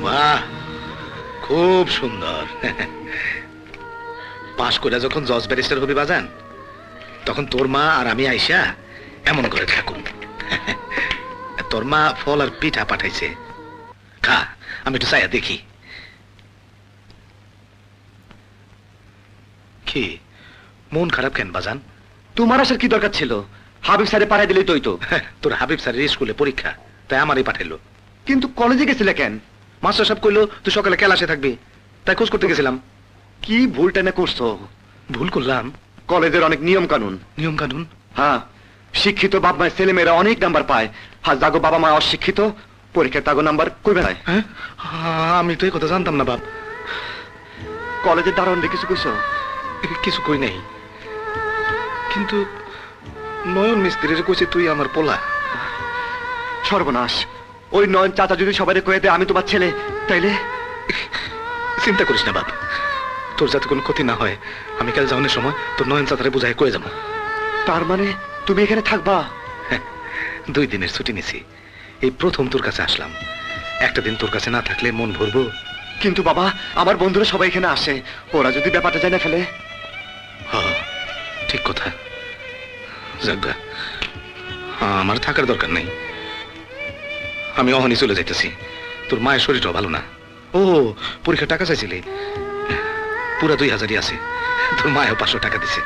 বাহ, খুব সুন্দর। পাশ করে যখন জজ ব্যারিস্টার হবি বাজান, তখন তোর মা আর আমি আইসা এমন করে থাকুন। তোর মা ফল আর পিঠা পাঠাইছে, খা, আমি একটু চাইয়া দেখি। কি মন খারাপ কেন বাজান? তোমার আসার কি দরকার ছিল? হাবিব স্যারে পাঠাই দিলেই তোই তো। তোর হাবিব স্যারের স্কুলে পরীক্ষা, তাই আমারই পাঠাইলো। কিন্তু কলেজে গেছিলে কেন? মাস্টার সাহেব কইলো তুই সকালে ক্লাসে থাকবি, তাই খোঁজ করতে গেছিলাম। কি ভুলটা না করছো? ভুল করলাম? কলেজের অনেক নিয়ম কানুন। নিয়ম কানুন? হ্যাঁ, শিক্ষিত বাপ মায়ের ছেলে মেয়েরা অনেক নাম্বার পায়, আর যাগো বাবা মা অশিক্ষিত পরীক্ষায় তাগো নাম্বার কইবে না। হ্যাঁ, আমি তো এই কথা জানতাম না বাপ। কলেজের দারোয়ানরে কিছু কইছো? কিছু কই নাই, কিন্তু নয়ন মিস্ত্রির কইছে তুই আমার পোলা। সর্বনাশ, ওই নয়ন চাচা যদি সবাই কয়ে দেয় আমি তোমার ছেলে, তাইলে? চিন্তা করিস না বাপ, তোর যাতে কোনো ক্ষতি না হয়, আমি কাল যাওয়ানোর সময় তোর নয়ন চাচারে বুঝাই কয়ে যাবো। তার মানে তুমি এখানে থাকবা? 2 দিনের ছুটি নিছি, এই প্রথম তোর কাছে আসলাম। একটা দিন তোর কাছে না থাকলে মন ভরবো? কিন্তু বাবা, আমার বন্ধুরা সবাই এখানে আসে, ওরা যদি ব্যাপারটা জানা ফেলে? ঠিক কথা, যাজ্ঞা, আমার থাকার দরকার নেই, আমি অহনি চলে যাইতেছি। তোর মায়ের শরীরটাও ভালো না। ও, পরীক্ষার টাকা চাইছিলি? পুরা 2000ই আছে, তোর মায়েও 500 টাকা দিছে।